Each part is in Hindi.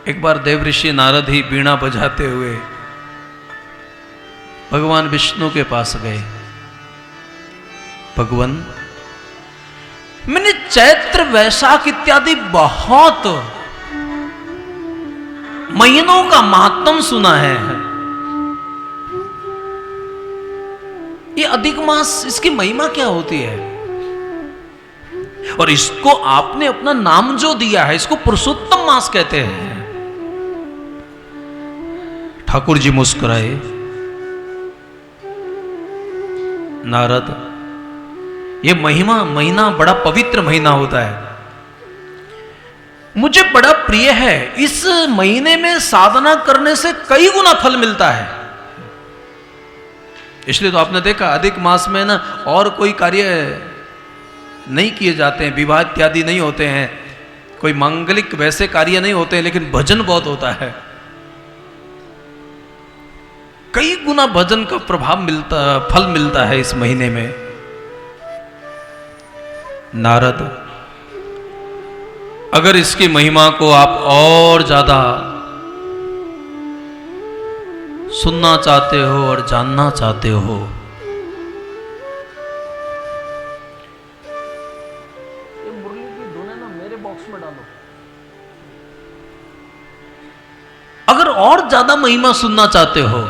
एक बार देवऋषि नारद ही बीणा बजाते हुए भगवान विष्णु के पास गए। भगवान, मैंने चैत्र वैशाख इत्यादि बहुत महीनों का महात्म सुना है। ये अधिक मास, इसकी महिमा क्या होती है? और इसको आपने अपना नाम जो दिया है, इसको पुरुषोत्तम मास कहते हैं। ठाकुर जी मुस्कुराए। नारद, ये महीना बड़ा पवित्र महीना होता है, मुझे बड़ा प्रिय है। इस महीने में साधना करने से कई गुना फल मिलता है। इसलिए तो आपने देखा अधिक मास में ना और कोई कार्य नहीं किए जाते हैं, विवाह इत्यादि नहीं होते हैं, कोई मांगलिक वैसे कार्य नहीं होते हैं, लेकिन भजन बहुत होता है। कई गुना भजन का प्रभाव फल मिलता है इस महीने में। नारद, अगर इसकी महिमा को आप और ज्यादा सुनना चाहते हो और जानना चाहते हो, ये मुरली की धुनें ना मेरे बॉक्स में डालो। अगर और ज्यादा महिमा सुनना चाहते हो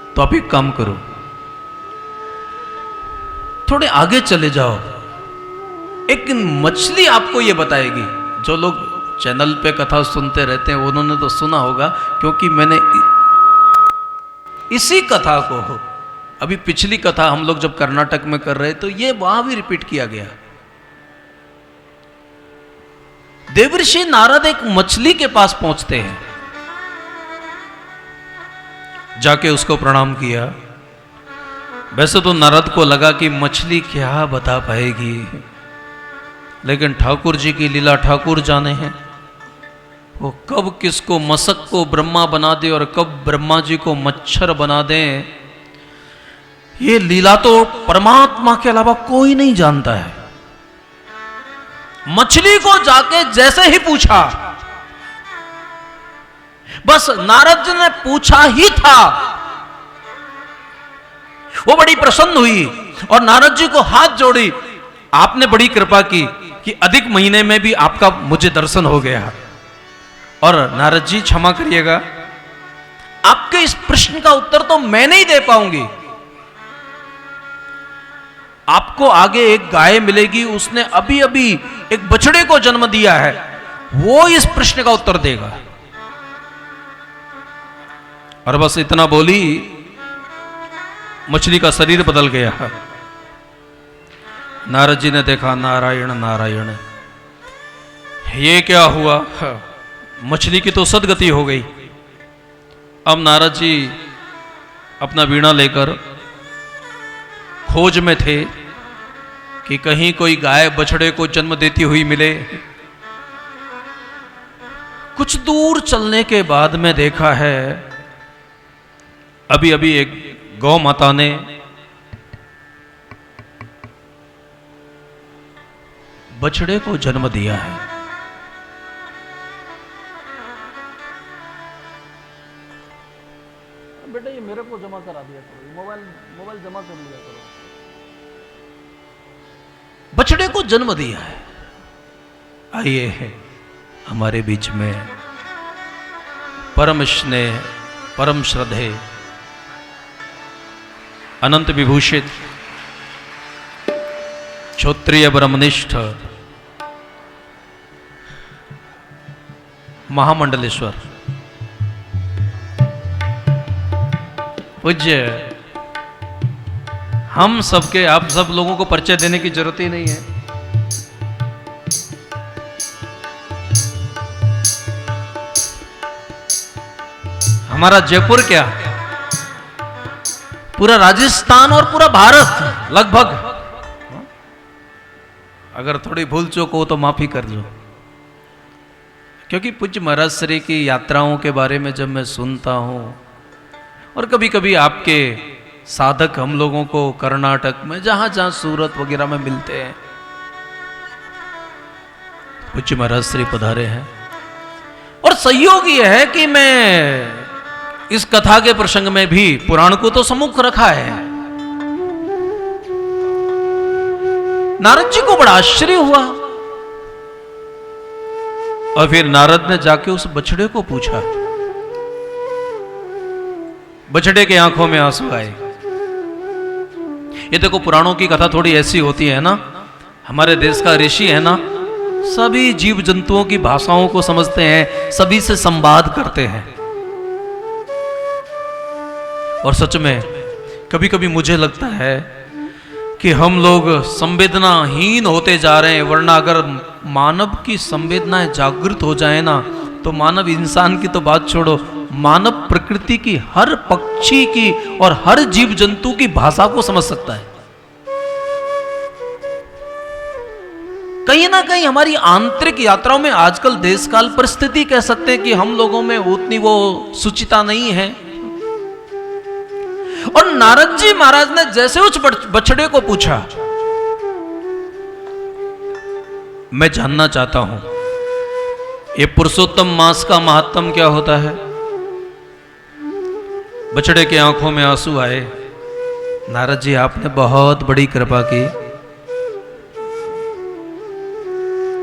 तो आप एक काम करो, थोड़े आगे चले जाओ। एक मछली आपको यह बताएगी। जो लोग चैनल पे कथा सुनते रहते हैं उन्होंने तो सुना होगा, क्योंकि मैंने इसी कथा को, अभी पिछली कथा हम लोग जब कर्नाटक में कर रहे तो ये वहां भी रिपीट किया गया। देवऋषि नारद एक मछली के पास पहुंचते हैं, जाके उसको प्रणाम किया। वैसे तो नारद को लगा कि मछली क्या बता पाएगी, लेकिन ठाकुर जी की लीला ठाकुर जाने हैं। वो कब किसको मसक को ब्रह्मा बना दे और कब ब्रह्मा जी को मच्छर बना दे, ये लीला तो परमात्मा के अलावा कोई नहीं जानता है। मछली को जाके जैसे ही पूछा, बस नारद जी ने पूछा ही था, वो बड़ी प्रसन्न हुई और नारद जी को हाथ जोड़ी। आपने बड़ी कृपा की कि अधिक महीने में भी आपका मुझे दर्शन हो गया। और नारद जी क्षमा करिएगा, आपके इस प्रश्न का उत्तर तो मैं नहीं दे पाऊंगी। आपको आगे एक गाय मिलेगी, उसने अभी अभी एक बछड़े को जन्म दिया है, वो इस प्रश्न का उत्तर देगा। और बस इतना बोली, मछली का शरीर बदल गया। नारद जी ने देखा, नारायण नारायण, ये क्या हुआ? मछली की तो सदगति हो गई। अब नारद जी अपना वीणा लेकर खोज में थे कि कहीं कोई गाय बछड़े को जन्म देती हुई मिले। कुछ दूर चलने के बाद में देखा है, अभी अभी एक गौ माता ने बछड़े को जन्म दिया है। बेटा ये मेरे को जमा करा दिया करो, मोबाइल जमा कर लिया करो। बछड़े को जन्म दिया है। आइए हमारे बीच में परम स्नेह, परम श्रद्धे, अनंत विभूषित, क्षत्रिय ब्रह्मनिष्ठ महामंडलेश्वर पूज्य, हम सबके, आप सब लोगों को परिचय देने की जरूरत ही नहीं है। हमारा जयपुर क्या, पूरा राजस्थान और पूरा भारत लगभग, अगर थोड़ी भूल चूक हो तो माफी कर दो। क्योंकि पूज्य महाराज श्री की यात्राओं के बारे में जब मैं सुनता हूं, और कभी कभी आपके साधक हम लोगों को कर्नाटक में जहां जहां सूरत वगैरह में मिलते हैं, पूज्य महाराज श्री पधारे हैं। और संयोग यह है कि मैं इस कथा के प्रसंग में भी पुराण को तो सम्मुख रखा है। नारद जी को बड़ा आश्चर्य हुआ और फिर नारद ने जाके उस बछड़े को पूछा। बछड़े के आंखों में आंसू आए। ये देखो, पुराणों की कथा थोड़ी ऐसी होती है ना, हमारे देश का ऋषि है ना, सभी जीव जंतुओं की भाषाओं को समझते हैं, सभी से संवाद करते हैं। और सच में कभी कभी मुझे लगता है कि हम लोग संवेदनाहीन होते जा रहे हैं, वरना अगर मानव की संवेदनाएं जागृत हो जाए ना, तो मानव इंसान की तो बात छोड़ो, मानव प्रकृति की, हर पक्षी की और हर जीव जंतु की भाषा को समझ सकता है। कहीं ना कहीं हमारी आंतरिक यात्राओं में आजकल देश काल परिस्थिति कह सकते हैं कि हम लोगों में उतनी वो सुचिता नहीं है। और नारद जी महाराज ने जैसे उस बछड़े को पूछा, मैं जानना चाहता हूं ये पुरुषोत्तम मास का महात्म क्या होता है। बछड़े के आंखों में आंसू आए। नारद जी, आपने बहुत बड़ी कृपा की,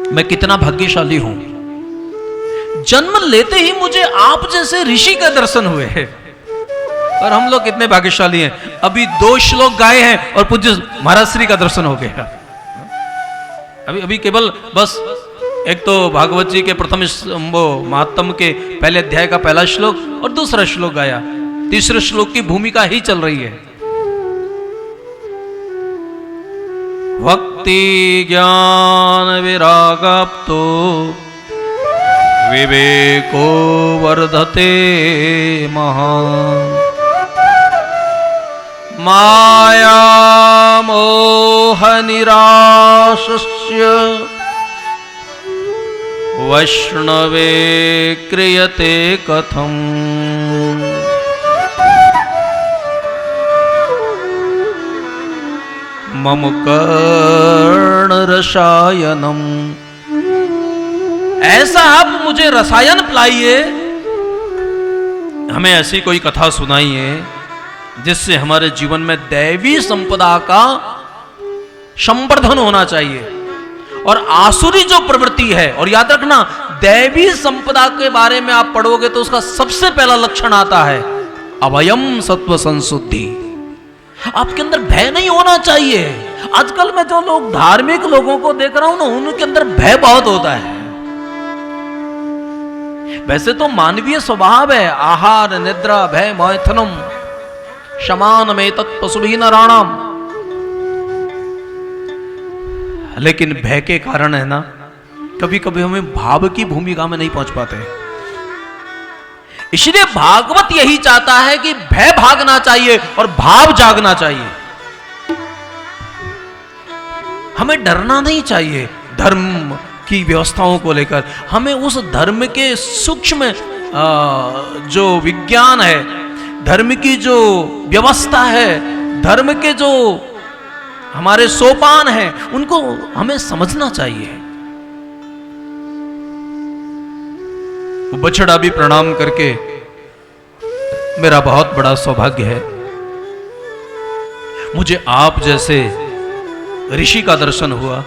मैं कितना भाग्यशाली हूं, जन्म लेते ही मुझे आप जैसे ऋषि का दर्शन हुए हैं। और हम लोग कितने भाग्यशाली हैं, अभी 2 श्लोक गाए हैं और पूज्य महाराज श्री का दर्शन हो गया। अभी केवल बस एक तो भागवत जी के प्रथम वो महात्म के पहले अध्याय का पहला श्लोक और दूसरा श्लोक गाया, तीसरे श्लोक की भूमिका ही चल रही है। भक्ति ज्ञान विरागाप्तो विवेको वर्धते महान् माया मोह निराशस्य वैष्णवे क्रियते कथम्। मम कर्ण रसायनम, ऐसा आप मुझे रसायन पिलाइए, हमें ऐसी कोई कथा सुनाइए जिससे हमारे जीवन में दैवी संपदा का संवर्धन होना चाहिए। और आसुरी जो प्रवृत्ति है, और याद रखना दैवी संपदा के बारे में आप पढ़ोगे तो उसका सबसे पहला लक्षण आता है अभयम सत्व संशुद्धि। आपके अंदर भय नहीं होना चाहिए। आजकल मैं जो लोग धार्मिक लोगों को देख रहा हूं ना, उनके अंदर भय बहुत होता है। वैसे तो मानवीय स्वभाव है, आहार निद्रा भय मैथुनम शमान में तत्पशुभिः नराणाम, लेकिन भय के कारण है ना, कभी कभी हमें भाव की भूमिका में नहीं पहुंच पाते। इसलिए भागवत यही चाहता है कि भय भागना चाहिए और भाव जागना चाहिए। हमें डरना नहीं चाहिए धर्म की व्यवस्थाओं को लेकर। हमें उस धर्म के सूक्ष्म जो विज्ञान है, धर्म की जो व्यवस्था है, धर्म के जो हमारे सोपान हैं, उनको हमें समझना चाहिए। बछड़ा भी प्रणाम करके, मेरा बहुत बड़ा सौभाग्य है, मुझे आप जैसे ऋषि का दर्शन हुआ।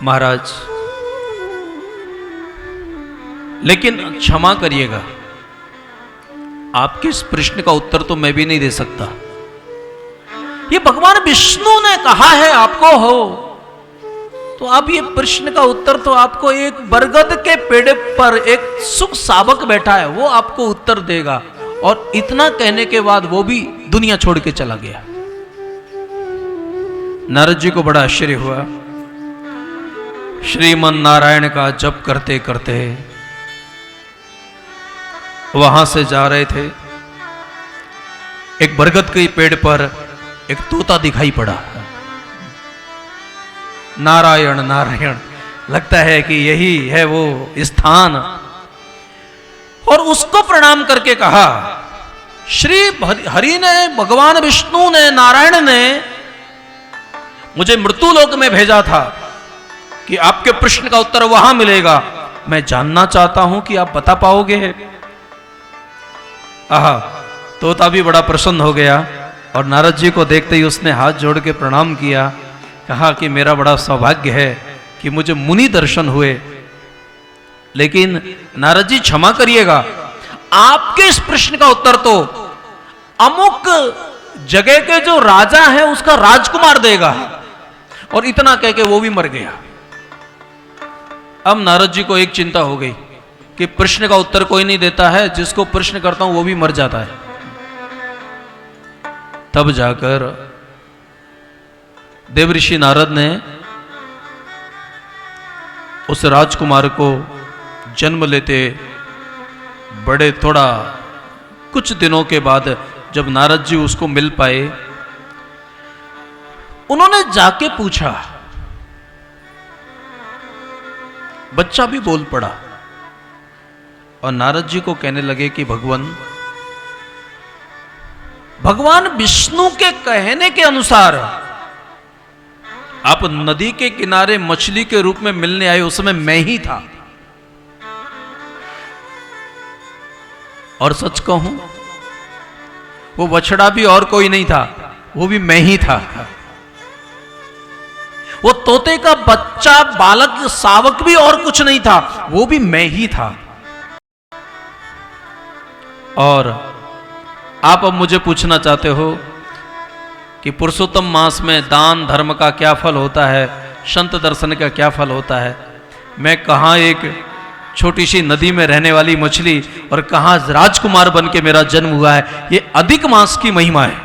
महाराज, लेकिन क्षमा करिएगा, आपके इस प्रश्न का उत्तर तो मैं भी नहीं दे सकता। ये भगवान विष्णु ने कहा है आपको हो, तो आप ये प्रश्न का उत्तर तो आपको एक बरगद के पेड़ पर एक सुख सावक बैठा है वो आपको उत्तर देगा। और इतना कहने के बाद वो भी दुनिया छोड़ के चला गया। नारद जी को बड़ा आश्चर्य हुआ। श्रीमन नारायण का जप करते करते वहां से जा रहे थे, एक बरगद के पेड़ पर एक तोता दिखाई पड़ा। नारायण नारायण, लगता है कि यही है वो स्थान। और उसको प्रणाम करके कहा, श्री हरि ने, भगवान विष्णु ने, नारायण ने मुझे मृत्युलोक में भेजा था कि आपके प्रश्न का उत्तर वहां मिलेगा। मैं जानना चाहता हूं कि आप बता पाओगे। आहा, तोता भी बड़ा प्रसन्न हो गया और नारद जी को देखते ही उसने हाथ जोड़ के प्रणाम किया। कहा कि मेरा बड़ा सौभाग्य है कि मुझे मुनि दर्शन हुए। लेकिन नारद जी क्षमा करिएगा, आपके इस प्रश्न का उत्तर तो अमुक जगह के जो राजा है उसका राजकुमार देगा। और इतना कह के वो भी मर गया। अब नारद जी को एक चिंता हो गई कि प्रश्न का उत्तर कोई नहीं देता है, जिसको प्रश्न करता हूं वो भी मर जाता है। तब जाकर देवऋषि नारद ने उस राजकुमार को जन्म लेते बड़े थोड़ा कुछ दिनों के बाद जब नारद जी उसको मिल पाए, उन्होंने जाके पूछा। बच्चा भी बोल पड़ा और नारद जी को कहने लगे कि भगवान विष्णु के कहने के अनुसार आप नदी के किनारे मछली के रूप में मिलने आए, उस समय मैं ही था। और सच कहूं, वो बछड़ा भी और कोई नहीं था, वो भी मैं ही था। वो तोते का बच्चा, बालक, सावक भी और कुछ नहीं था, वो भी मैं ही था। और आप अब मुझे पूछना चाहते हो कि पुरुषोत्तम मास में दान धर्म का क्या फल होता है, संत दर्शन का क्या फल होता है। मैं कहां एक छोटी सी नदी में रहने वाली मछली और कहां राजकुमार बन के मेरा जन्म हुआ है। ये अधिक मास की महिमा है।